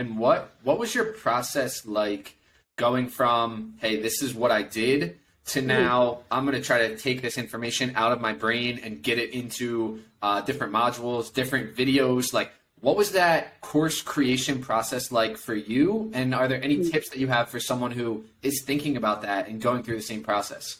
And what was your process like going from, hey, this is what I did, to now I'm going to try to take this information out of my brain and get it into different modules, different videos? Like, what was that course creation process like for you? And are there any tips that you have for someone who is thinking about that and going through the same process?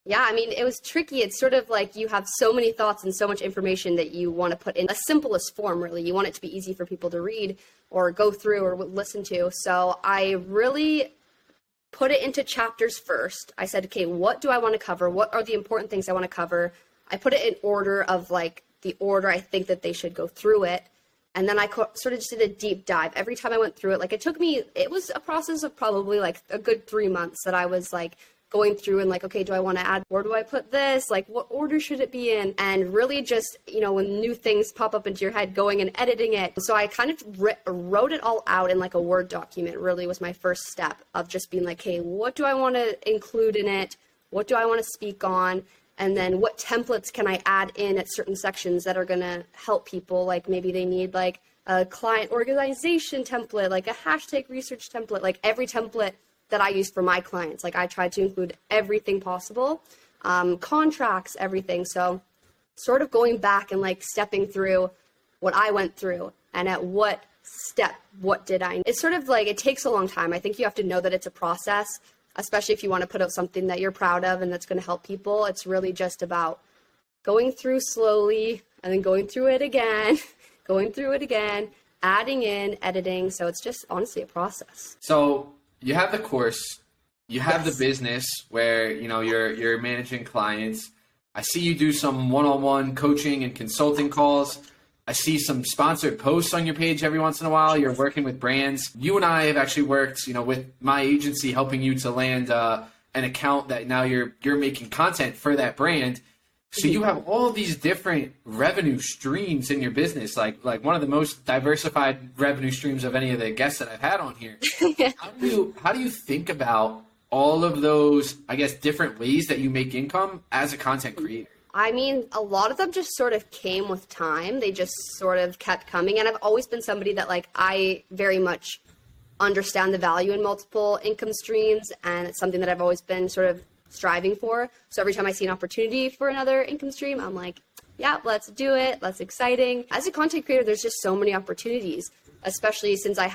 Yeah, I mean, it was tricky. It's sort of like you have so many thoughts and so much information that you want to put in the simplest form, really. You want it to be easy for people to read or go through or listen to. So I really put it into chapters first. I said, okay, what do I want to cover? What are the important things I want to cover? I put it in order of like the order I think that they should go through it. And then I sort of just did a deep dive. Every time I went through it, like it was a process of probably like a good 3 months that I was like going through and like, okay, do I want to add, where do I put this? Like, what order should it be in? And really just, when new things pop up into your head, going and editing it. So I kind of wrote it all out in like a Word document, really was my first step of just being like, hey, what do I want to include in it? What do I want to speak on? And then what templates can I add in at certain sections that are going to help people? Like maybe they need like a client organization template, like a hashtag research template, like every template that I use for my clients. Like I try to include everything possible, contracts, everything. So sort of going back and like stepping through what I went through and at what step, what did I, it's sort of like, it takes a long time. I think you have to know that it's a process, especially if you want to put out something that you're proud of and that's going to help people. It's really just about going through slowly and then going through it again, going through it again, adding in, editing. So it's just honestly a process. So you have the course, you have the business where, you're managing clients. I see you do some one-on-one coaching and consulting calls. I see some sponsored posts on your page every once in a while. You're working with brands. You and I have actually worked, with my agency, helping you to land an account that now you're making content for that brand. So you have all these different revenue streams in your business, like one of the most diversified revenue streams of any of the guests that I've had on here. How do you think about all of those, I guess, different ways that you make income as a content creator? I mean, a lot of them just sort of came with time. They just sort of kept coming. And I've always been somebody that like, I very much understand the value in multiple income streams. And it's something that I've always been sort of striving for. So every time I see an opportunity for another income stream, I'm like, yeah, let's do it. That's exciting. As a content creator, there's just so many opportunities, especially since I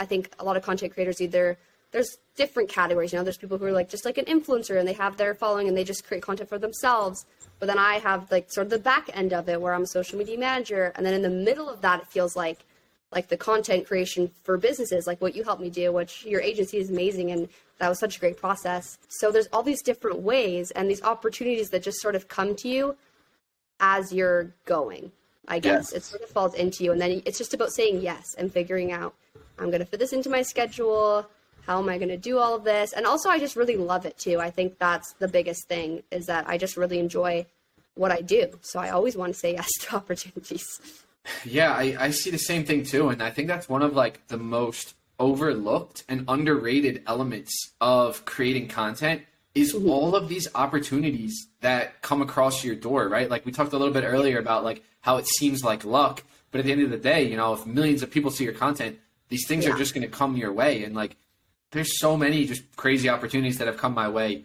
think a lot of content creators there's different categories. There's people who are like just like an influencer and they have their following and they just create content for themselves. But then I have like sort of the back end of it where I'm a social media manager. And then in the middle of that, it feels like the content creation for businesses, like what you helped me do, which your agency is amazing. And that was such a great process. So there's all these different ways and these opportunities that just sort of come to you as you're going, I guess. It sort of falls into you. And then it's just about saying yes and figuring out, I'm going to fit this into my schedule. How am I going to do all of this? And also, I just really love it too. I think that's the biggest thing, is that I just really enjoy what I do. So I always want to say yes to opportunities. Yeah, I see the same thing too. And I think that's one of like the most overlooked and underrated elements of creating content is all of these opportunities that come across your door, right? Like we talked a little bit earlier about like how it seems like luck, but at the end of the day, if millions of people see your content, these things are just going to come your way. And like, there's so many just crazy opportunities that have come my way